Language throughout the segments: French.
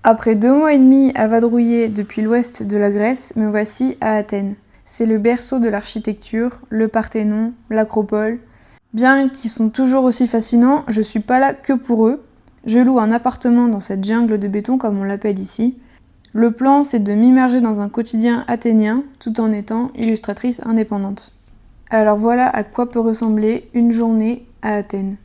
Après 2 mois et demi à vadrouiller depuis l'ouest de la Grèce, me voici à Athènes. C'est le berceau de l'architecture, le Parthénon, l'Acropole. Bien qu'ils sont toujours aussi fascinants, je suis pas là que pour eux. Je loue un appartement dans cette jungle de béton comme on l'appelle ici. Le plan, c'est de m'immerger dans un quotidien athénien tout en étant illustratrice indépendante. Alors voilà à quoi peut ressembler une journée à Athènes.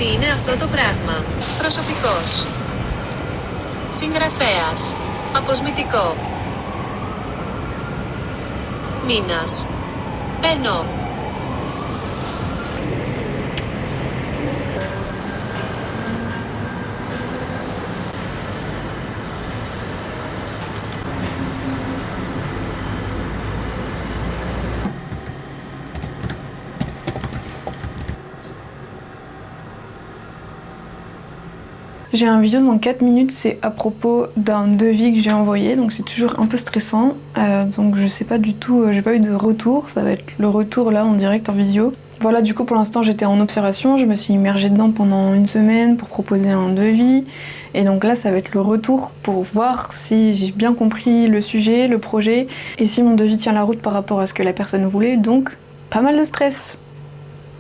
Τι είναι αυτό το πράγμα? Προσωπικός. Συγγραφέας. Αποσμητικό. Μήνας. Μπαίνω. J'ai un vidéo dans 4 minutes, c'est à propos d'un devis que j'ai envoyé, donc c'est toujours un peu stressant. Donc je sais pas du tout, j'ai pas eu de retour, ça va être le retour là en direct en visio. Voilà, du coup pour l'instant j'étais en observation, je me suis immergée dedans pendant 1 semaine pour proposer un devis. Et donc là ça va être le retour pour voir si j'ai bien compris le sujet, le projet, et si mon devis tient la route par rapport à ce que la personne voulait, donc pas mal de stress.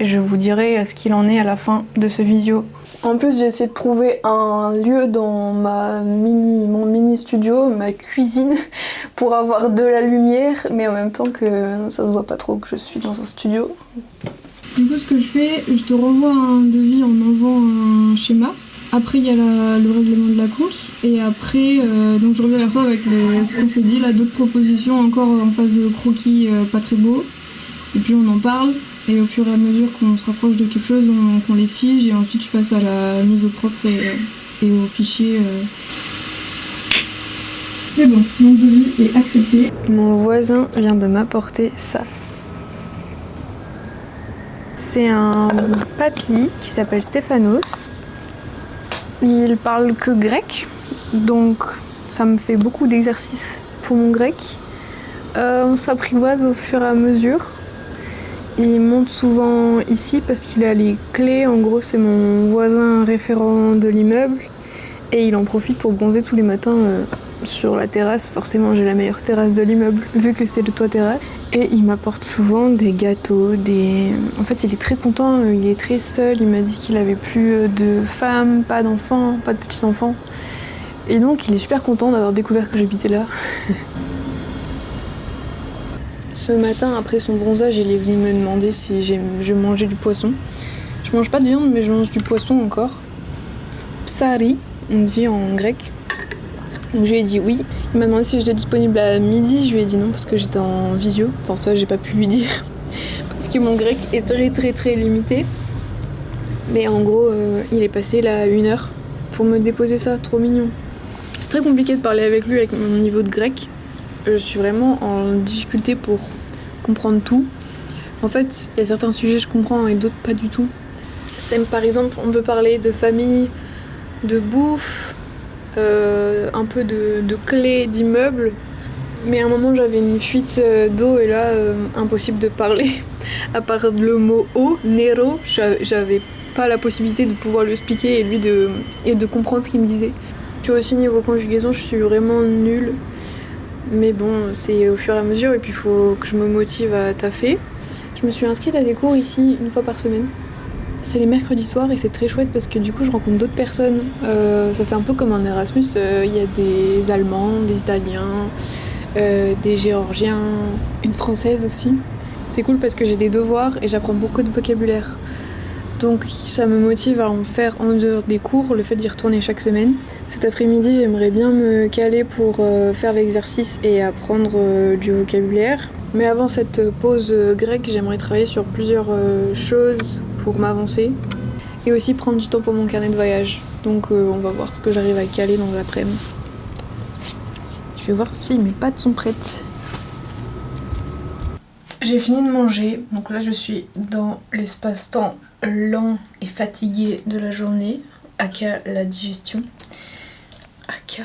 Je vous dirai ce qu'il en est à la fin de ce visio. En plus, j'ai essayé de trouver un lieu dans mon mini studio, ma cuisine, pour avoir de la lumière, mais en même temps que ça se voit pas trop que je suis dans un studio. Du coup, ce que je fais, je te renvoie un devis en envoyant un schéma. Après, il y a le règlement de la compte. Et après, donc je reviens vers toi avec ce qu'on s'est dit, là, d'autres propositions encore en phase de croquis pas très beau. Et puis on en parle. Et au fur et à mesure qu'on se rapproche de quelque chose, qu'on les fige, et ensuite je passe à la mise au propre et au fichier. C'est bon, mon devis est accepté. Mon voisin vient de m'apporter ça. C'est un papy qui s'appelle Stéphanos. Il parle que grec, donc ça me fait beaucoup d'exercices pour mon grec. On s'apprivoise au fur et à mesure. Il monte souvent ici parce qu'il a les clés. En gros, c'est mon voisin référent de l'immeuble. Et il en profite pour bronzer tous les matins sur la terrasse. Forcément, j'ai la meilleure terrasse de l'immeuble, vu que c'est le toit terrasse. Et il m'apporte souvent des gâteaux, En fait, il est très content, il est très seul. Il m'a dit qu'il avait plus de femmes, pas d'enfants, pas de petits-enfants. Et donc, il est super content d'avoir découvert que j'habitais là. Ce matin, après son bronzage, il est venu me demander si je mangeais du poisson. Je mange pas de viande, mais je mange du poisson encore. Psari, on dit en grec. Donc je lui ai dit oui. Il m'a demandé si j'étais disponible à midi. Je lui ai dit non parce que j'étais en visio. Enfin ça, j'ai pas pu lui dire. Parce que mon grec est très très très limité. Mais en gros, il est passé là 1 heure pour me déposer ça. Trop mignon. C'est très compliqué de parler avec lui avec mon niveau de grec. Je suis vraiment en difficulté pour comprendre tout. En fait, il y a certains sujets que je comprends et d'autres pas du tout. Par exemple, on peut parler de famille, de bouffe, un peu de clés d'immeubles. Mais à un moment, j'avais une fuite d'eau et là, impossible de parler. À part le mot eau, Nero, j'avais pas la possibilité de pouvoir lui expliquer et de comprendre ce qu'il me disait. Puis aussi, niveau conjugaison, je suis vraiment nulle. Mais bon, c'est au fur et à mesure et puis il faut que je me motive à taffer. Je me suis inscrite à des cours ici 1 fois par semaine. C'est les mercredis soirs et c'est très chouette parce que du coup je rencontre d'autres personnes. Ça fait un peu comme un Erasmus, il y a des Allemands, des Italiens, des Géorgiens, une Française aussi. C'est cool parce que j'ai des devoirs et j'apprends beaucoup de vocabulaire. Donc ça me motive à en faire en dehors des cours, le fait d'y retourner chaque semaine. Cet après-midi j'aimerais bien me caler pour faire l'exercice et apprendre du vocabulaire. Mais avant cette pause grecque, j'aimerais travailler sur plusieurs choses pour m'avancer et aussi prendre du temps pour mon carnet de voyage. Donc on va voir ce que j'arrive à caler dans l'après-midi. Je vais voir si mes pâtes sont prêtes. J'ai fini de manger, donc là je suis dans l'espace-temps lent et fatigué de la journée, aka la digestion. Aka.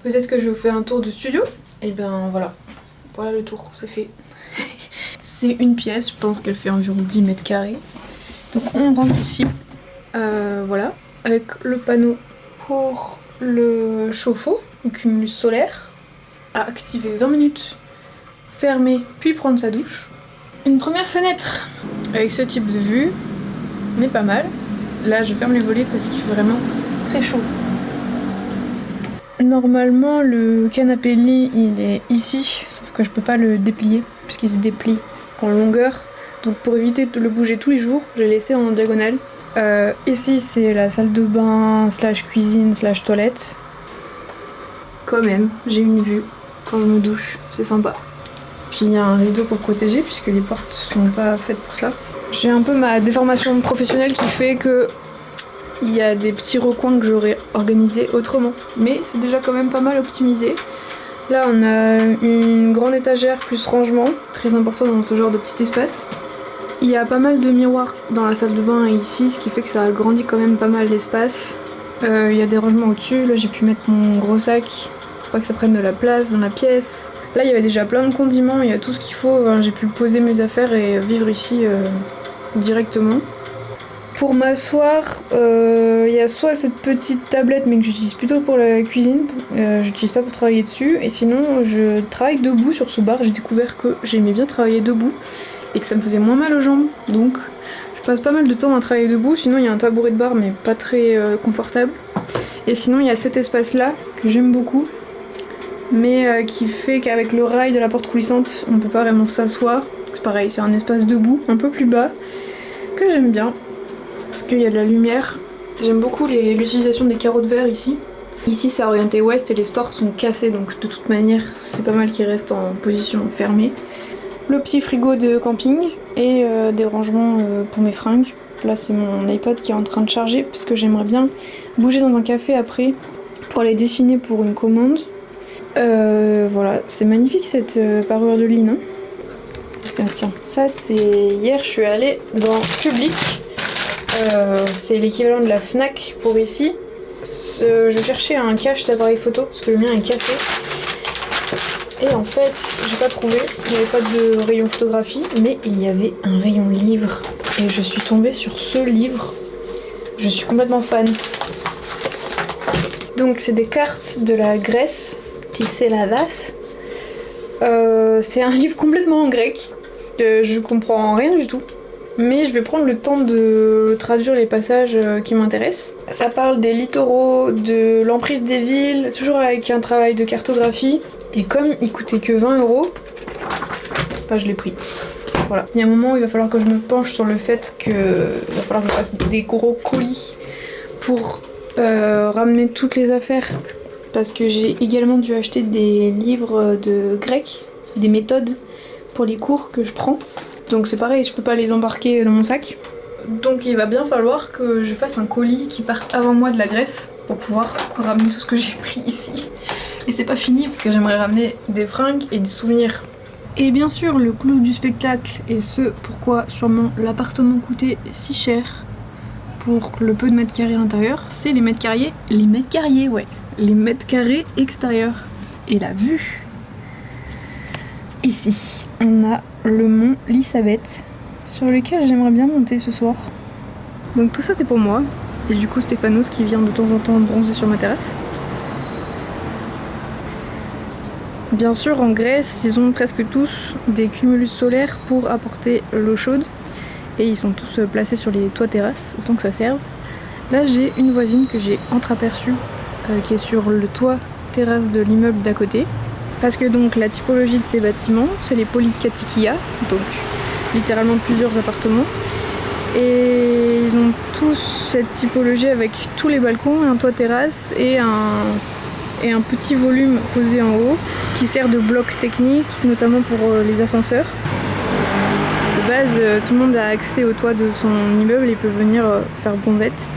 Peut-être que je fais un tour de studio. Et ben voilà. Voilà le tour, c'est fait. C'est une pièce, je pense qu'elle fait environ 10 mètres carrés. Donc on rentre ici, voilà, avec le panneau pour le chauffe-eau, le cumulus solaire, à activer 20 minutes, fermer, puis prendre sa douche. Une première fenêtre, avec ce type de vue, mais pas mal. Là je ferme les volets parce qu'il fait vraiment très chaud. Normalement le canapé lit il est ici, sauf que je peux pas le déplier puisqu'il se déplie en longueur. Donc pour éviter de le bouger tous les jours, j'ai laissé en diagonale. Ici c'est la salle de bain slash cuisine slash toilette. Quand même, j'ai une vue quand je me douche, c'est sympa. Puis il y a un rideau pour protéger puisque les portes sont pas faites pour ça. J'ai un peu ma déformation professionnelle qui fait que il y a des petits recoins que j'aurais organisés autrement, mais c'est déjà quand même pas mal optimisé. Là on a une grande étagère plus rangement, très important dans ce genre de petit espace. Il y a pas mal de miroirs dans la salle de bain et ici, ce qui fait que ça agrandit quand même pas mal l'espace. Il y a des rangements au-dessus, là j'ai pu mettre mon gros sac, pour pas que ça prenne de la place dans la pièce. Là il y avait déjà plein de condiments, il y a tout ce qu'il faut, j'ai pu poser mes affaires et vivre ici directement. Pour m'asseoir, il y a soit cette petite tablette mais que j'utilise plutôt pour la cuisine, j'utilise pas pour travailler dessus, et sinon je travaille debout sur ce bar. J'ai découvert que j'aimais bien travailler debout et que ça me faisait moins mal aux jambes, donc je passe pas mal de temps à travailler debout. Sinon il y a un tabouret de bar mais pas très confortable, et sinon il y a cet espace là que j'aime beaucoup mais qui fait qu'avec le rail de la porte coulissante on peut pas vraiment s'asseoir. C'est pareil, c'est un espace debout un peu plus bas que j'aime bien parce qu'il y a de la lumière. J'aime beaucoup l'utilisation des carreaux de verre ici. Ici c'est orienté ouest et les stores sont cassés, donc de toute manière c'est pas mal qu'ils restent en position fermée. Le petit frigo de camping et des rangements pour mes fringues. Là c'est mon iPad qui est en train de charger parce que j'aimerais bien bouger dans un café après pour aller dessiner pour une commande. Voilà, c'est magnifique cette parure de lit, non ? Tiens, ça c'est hier je suis allée dans Public. C'est l'équivalent de la Fnac pour ici. Je cherchais un cache d'appareil photo parce que le mien est cassé. Et en fait, j'ai pas trouvé. Il n'y avait pas de rayon photographie, mais il y avait un rayon livre. Et je suis tombée sur ce livre. Je suis complètement fan. Donc c'est des cartes de la Grèce, Tisséladas. C'est un livre complètement en grec. Je comprends rien du tout. Mais je vais prendre le temps de traduire les passages qui m'intéressent. Ça parle des littoraux, de l'emprise des villes, toujours avec un travail de cartographie. Et comme il coûtait que 20 €, bah je l'ai pris. Voilà. Il y a un moment où il va falloir que je me penche sur le fait qu'il va falloir que je fasse des gros colis pour ramener toutes les affaires. Parce que j'ai également dû acheter des livres de grec, des méthodes pour les cours que je prends. Donc c'est pareil, je peux pas les embarquer dans mon sac. Donc il va bien falloir que je fasse un colis qui parte avant moi de la Grèce pour pouvoir ramener tout ce que j'ai pris ici. Et c'est pas fini parce que j'aimerais ramener des fringues et des souvenirs. Et bien sûr le clou du spectacle, et ce pourquoi sûrement l'appartement coûtait si cher pour le peu de mètres carrés à l'intérieur, c'est les mètres carrés extérieurs. Et la vue. Ici, on a le mont Elisabeth, sur lequel j'aimerais bien monter ce soir. Donc tout ça c'est pour moi, et du coup Stéphanos qui vient de temps en temps bronzer sur ma terrasse. Bien sûr en Grèce, ils ont presque tous des cumulus solaires pour apporter l'eau chaude. et ils sont tous placés sur les toits terrasses, autant que ça serve. Là j'ai une voisine que j'ai entreaperçue qui est sur le toit terrasse de l'immeuble d'à côté. Parce que donc la typologie de ces bâtiments, c'est les polikatikia, donc littéralement plusieurs appartements. Et ils ont tous cette typologie avec tous les balcons, un toit terrasse et un petit volume posé en haut qui sert de bloc technique, notamment pour les ascenseurs. De base, tout le monde a accès au toit de son immeuble et peut venir faire bonzette.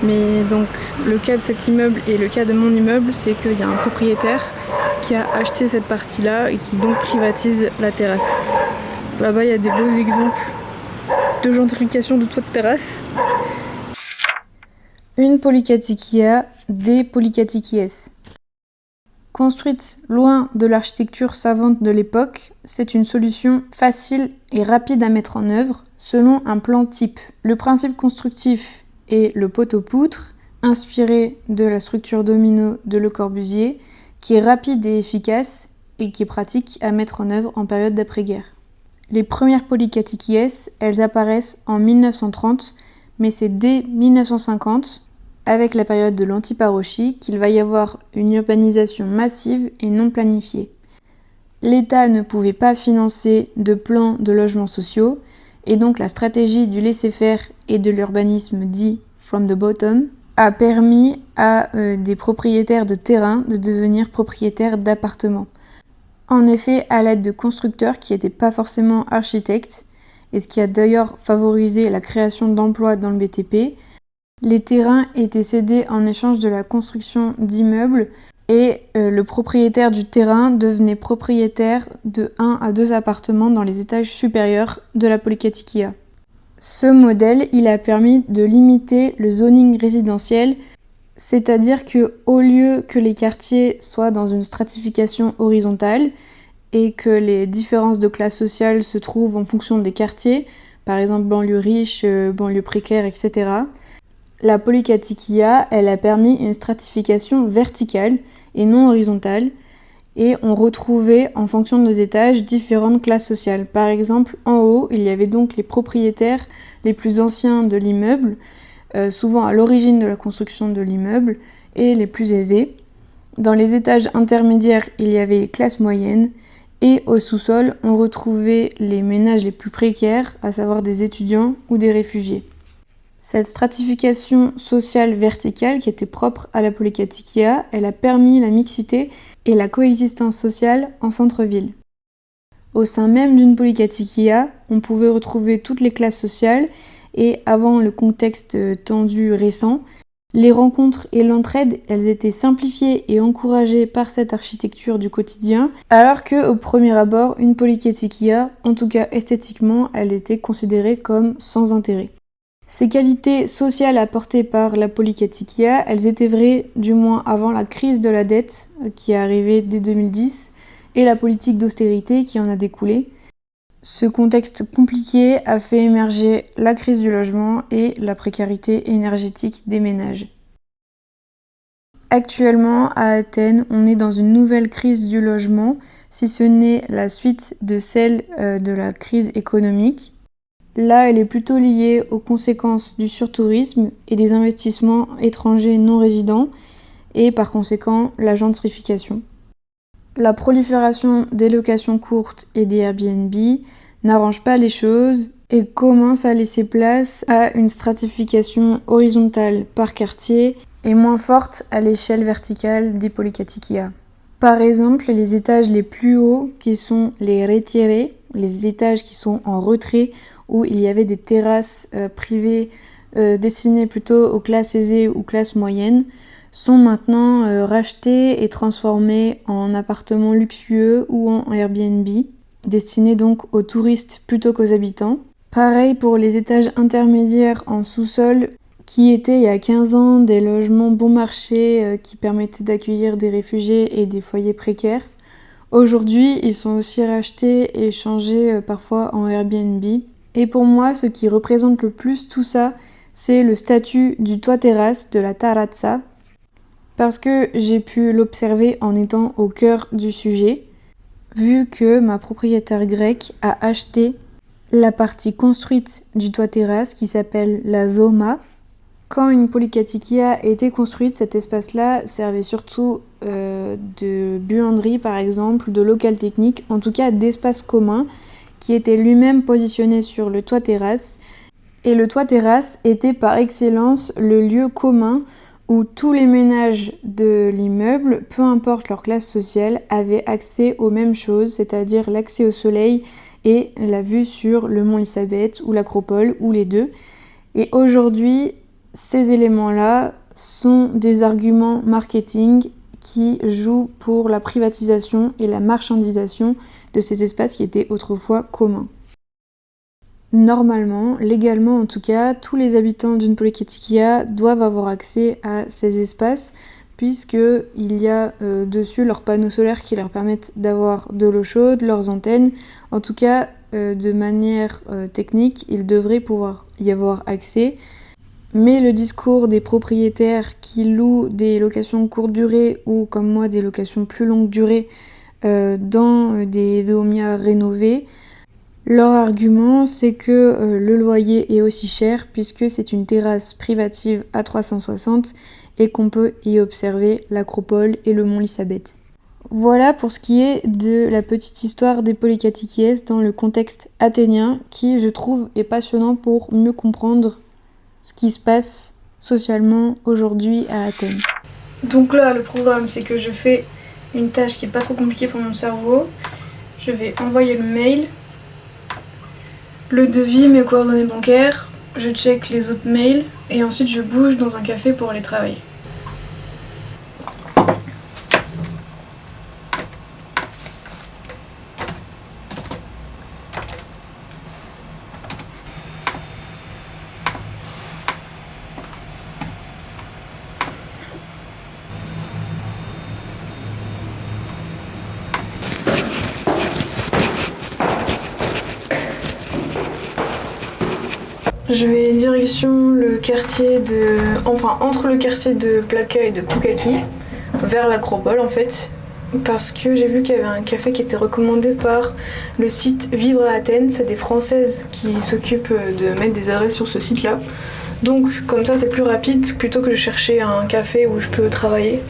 Mais donc le cas de cet immeuble et le cas de mon immeuble, c'est qu'il y a un propriétaire qui a acheté cette partie-là et qui donc privatise la terrasse. Là-bas, il y a des beaux exemples de gentrification de toit de terrasse. Une polikatikia, des polikatikies. Construite loin de l'architecture savante de l'époque, c'est une solution facile et rapide à mettre en œuvre selon un plan type. Le principe constructif est le poteau-poutre, inspiré de la structure domino de Le Corbusier, qui est rapide et efficace et qui est pratique à mettre en œuvre en période d'après-guerre. Les premières polikatikies, elles apparaissent en 1930, mais c'est dès 1950, avec la période de l'antiparochie, qu'il va y avoir une urbanisation massive et non planifiée. L'État ne pouvait pas financer de plans de logements sociaux, et donc la stratégie du laisser-faire et de l'urbanisme dit « from the bottom » a permis à des propriétaires de terrain de devenir propriétaires d'appartements. En effet, à l'aide de constructeurs qui n'étaient pas forcément architectes, et ce qui a d'ailleurs favorisé la création d'emplois dans le BTP, les terrains étaient cédés en échange de la construction d'immeubles et le propriétaire du terrain devenait propriétaire de 1 à 2 appartements dans les étages supérieurs de la polikatikia. Ce modèle, il a permis de limiter le zoning résidentiel, c'est-à-dire que au lieu que les quartiers soient dans une stratification horizontale et que les différences de classe sociale se trouvent en fonction des quartiers, par exemple banlieue riche, banlieue précaire, etc., la polikatikia, elle a permis une stratification verticale et non horizontale, et on retrouvait en fonction des étages différentes classes sociales. Par exemple, en haut, il y avait donc les propriétaires les plus anciens de l'immeuble, souvent à l'origine de la construction de l'immeuble, et les plus aisés. Dans les étages intermédiaires, il y avait les classes moyennes, et au sous-sol, on retrouvait les ménages les plus précaires, à savoir des étudiants ou des réfugiés. Cette stratification sociale verticale qui était propre à la polikatikia, elle a permis la mixité et la coexistence sociale en centre-ville. Au sein même d'une polikatikia, on pouvait retrouver toutes les classes sociales et avant le contexte tendu récent, les rencontres et l'entraide, elles étaient simplifiées et encouragées par cette architecture du quotidien, alors que au premier abord, une polikatikia, en tout cas esthétiquement, elle était considérée comme sans intérêt. Ces qualités sociales apportées par la polikatikia, elles étaient vraies du moins avant la crise de la dette qui est arrivée dès 2010 et la politique d'austérité qui en a découlé. Ce contexte compliqué a fait émerger la crise du logement et la précarité énergétique des ménages. Actuellement, à Athènes, on est dans une nouvelle crise du logement, si ce n'est la suite de celle de la crise économique. Là, elle est plutôt liée aux conséquences du surtourisme et des investissements étrangers non résidents et par conséquent la gentrification. La prolifération des locations courtes et des Airbnb n'arrange pas les choses et commence à laisser place à une stratification horizontale par quartier et moins forte à l'échelle verticale des polikatikia. Par exemple, les étages les plus hauts qui sont les retiere, les étages qui sont en retrait où il y avait des terrasses privées destinées plutôt aux classes aisées ou classes moyennes, sont maintenant rachetés et transformés en appartements luxueux ou en Airbnb, destinés donc aux touristes plutôt qu'aux habitants. Pareil pour les étages intermédiaires en sous-sol, qui étaient il y a 15 ans des logements bon marché qui permettaient d'accueillir des réfugiés et des foyers précaires. Aujourd'hui, ils sont aussi rachetés et changés parfois en Airbnb. Et pour moi, ce qui représente le plus tout ça, c'est le statut du toit-terrasse de la taratsa, parce que j'ai pu l'observer en étant au cœur du sujet, vu que ma propriétaire grecque a acheté la partie construite du toit terrasse qui s'appelle la zoma. Quand une polykathékia était construite, cet espace-là servait surtout de buanderie par exemple, de local technique, en tout cas d'espace commun, qui était lui-même positionné sur le toit terrasse. Et le toit terrasse était par excellence le lieu commun où tous les ménages de l'immeuble, peu importe leur classe sociale, avaient accès aux mêmes choses, c'est-à-dire l'accès au soleil et la vue sur le mont Elisabeth ou l'acropole, ou les deux. Et aujourd'hui, ces éléments-là sont des arguments marketing qui jouent pour la privatisation et la marchandisation de ces espaces qui étaient autrefois communs. Normalement, légalement en tout cas, tous les habitants d'une polykathékia doivent avoir accès à ces espaces puisqu'il y a dessus leurs panneaux solaires qui leur permettent d'avoir de l'eau chaude, leurs antennes. En tout cas, de manière technique, il devrait pouvoir y avoir accès. Mais le discours des propriétaires qui louent des locations courte durée ou comme moi des locations plus longue durée dans des domias rénovés, leur argument c'est que le loyer est aussi cher puisque c'est une terrasse privative à 360 et qu'on peut y observer l'acropole et le mont Elisabeth. Voilà pour ce qui est de la petite histoire des polykathékiès dans le contexte athénien qui, je trouve, est passionnant pour mieux comprendre ce qui se passe socialement aujourd'hui à Athènes. Donc là, le programme, c'est que je fais une tâche qui est pas trop compliquée pour mon cerveau. Je vais envoyer le mail, le devis, mes coordonnées bancaires, je check les autres mails et ensuite je bouge dans un café pour aller travailler. Je vais direction le quartier entre le quartier de Plaka et de Koukaki, vers l'acropole en fait, parce que j'ai vu qu'il y avait un café qui était recommandé par le site Vivre à Athènes. C'est des Françaises qui s'occupent de mettre des adresses sur ce site-là. Donc comme ça c'est plus rapide plutôt que de chercher un café où je peux travailler.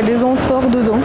Des amphores dedans.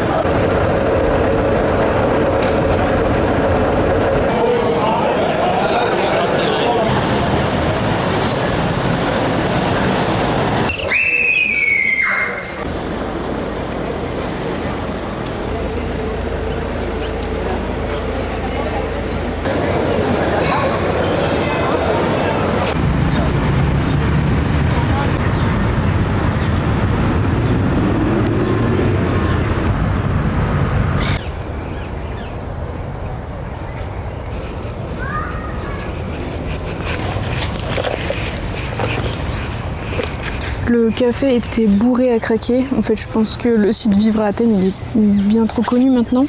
Le café était bourré à craquer. En fait, je pense que le site Vivre à Athènes il est bien trop connu maintenant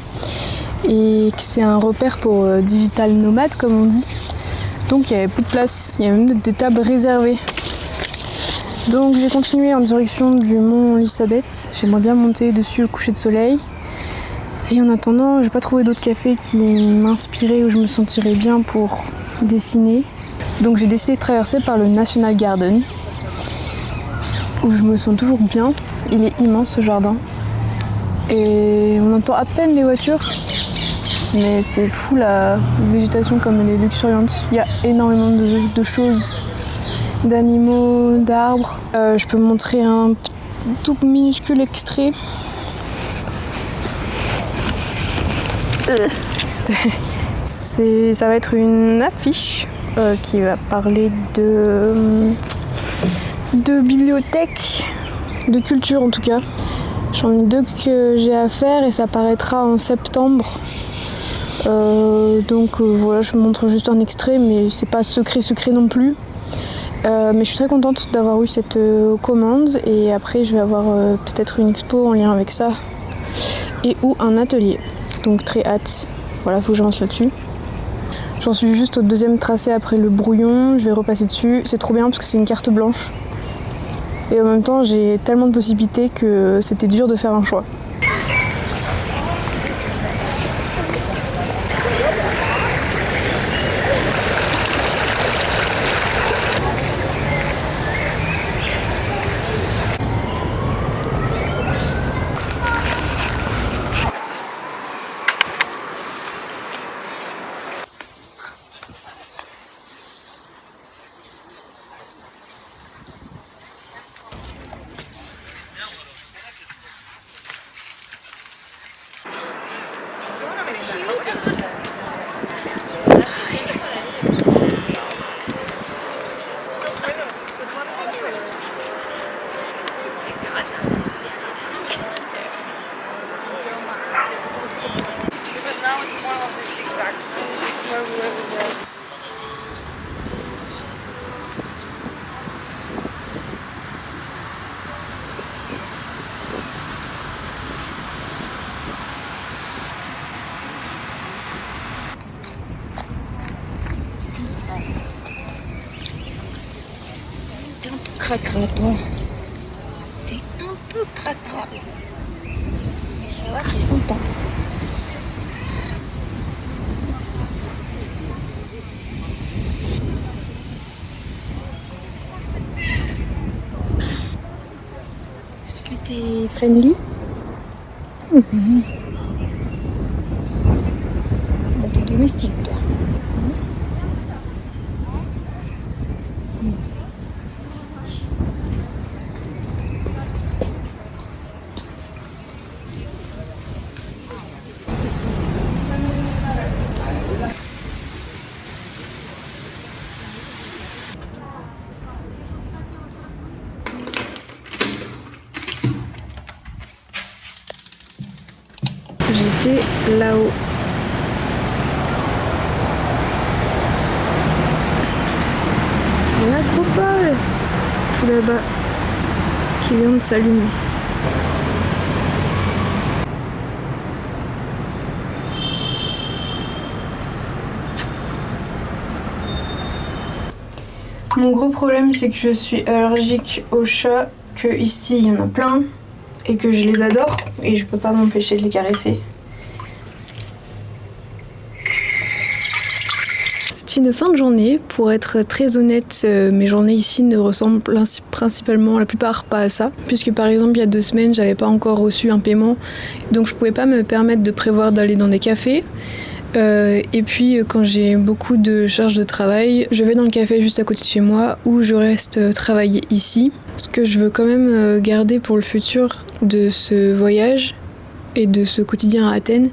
et que c'est un repère pour digital nomade comme on dit. Donc il n'y avait plus de place, il y avait même des tables réservées. Donc j'ai continué en direction du mont Elisabeth. J'aimerais bien monter dessus au coucher de soleil. Et en attendant, j'ai pas trouvé d'autres cafés qui m'inspiraient où je me sentirais bien pour dessiner. Donc j'ai décidé de traverser par le National Garden, où je me sens toujours bien. Il est immense ce jardin. Et on entend à peine les voitures, mais c'est fou la végétation comme elle est luxuriante. Il y a énormément de choses, d'animaux, d'arbres. Je peux montrer un tout minuscule extrait. Ça va être une affiche qui va parler de bibliothèque, de culture en tout cas. J'en ai 2 que j'ai à faire et ça paraîtra en septembre. Donc voilà, je vous montre juste un extrait, mais c'est pas secret non plus. Mais je suis très contente d'avoir eu cette commande et après je vais avoir peut-être une expo en lien avec ça et ou un atelier. Donc très hâte. Voilà, faut que j'avance là-dessus. J'en suis juste au 2e tracé après le brouillon, je vais repasser dessus. C'est trop bien parce que c'est une carte blanche. Et en même temps, j'ai tellement de possibilités que c'était dur de faire un choix. T'es un peu cracra, toi. T'es un peu cracra. Mais ça va, c'est sympa. Est-ce que t'es friendly? Bon, t'es domestique, toi. J'étais là-haut. L'acropole, tout là-bas, qui vient de s'allumer. Mon gros problème, c'est que je suis allergique aux chats, que ici il y en a plein, et que je les adore, et je peux pas m'empêcher de les caresser. C'est une fin de journée. Pour être très honnête, mes journées ici ne ressemblent principalement la plupart pas à ça. Puisque par exemple, il y a 2 semaines, j'avais pas encore reçu un paiement, donc je pouvais pas me permettre de prévoir d'aller dans des cafés. Et puis quand j'ai beaucoup de charges de travail, je vais dans le café juste à côté de chez moi ou je reste travailler ici. Ce que je veux quand même garder pour le futur de ce voyage et de ce quotidien à Athènes,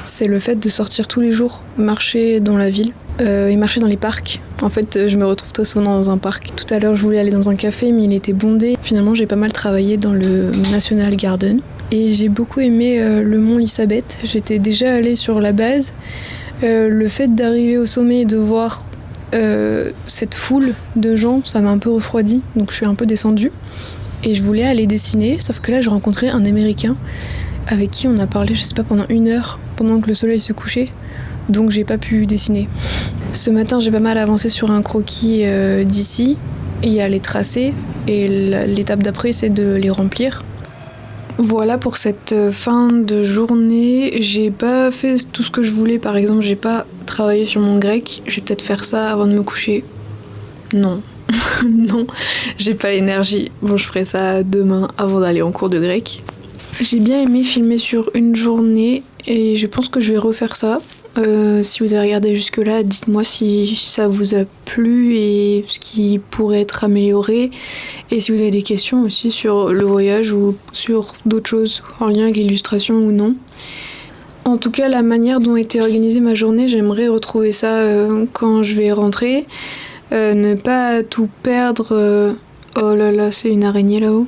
c'est le fait de sortir tous les jours, marcher dans la ville et marcher dans les parcs. En fait, je me retrouve très souvent dans un parc. Tout à l'heure, je voulais aller dans un café, mais il était bondé. Finalement, j'ai pas mal travaillé dans le National Garden. Et j'ai beaucoup aimé le mont Elisabeth. J'étais déjà allée sur la base. Le fait d'arriver au sommet et de voir cette foule de gens, ça m'a un peu refroidi. Donc je suis un peu descendue. Et je voulais aller dessiner, sauf que là, j'ai rencontré un Américain avec qui on a parlé, je sais pas, pendant 1 heure, pendant que le soleil se couchait. Donc j'ai pas pu dessiner. Ce matin, j'ai pas mal avancé sur un croquis d'ici. Il y a les tracés. Et l'étape d'après, c'est de les remplir. Voilà pour cette fin de journée. J'ai pas fait tout ce que je voulais. Par exemple, j'ai pas travaillé sur mon grec. Je vais peut-être faire ça avant de me coucher. Non. Non, j'ai pas l'énergie. Bon, je ferai ça demain avant d'aller en cours de grec. J'ai bien aimé filmer sur une journée et je pense que je vais refaire ça. Si vous avez regardé jusque-là, dites-moi si ça vous a plu et ce qui pourrait être amélioré. Et si vous avez des questions aussi sur le voyage ou sur d'autres choses en lien avec l'illustration ou non. En tout cas, la manière dont était organisée ma journée, j'aimerais retrouver ça quand je vais rentrer. Ne pas tout perdre. Oh là là, c'est une araignée là-haut.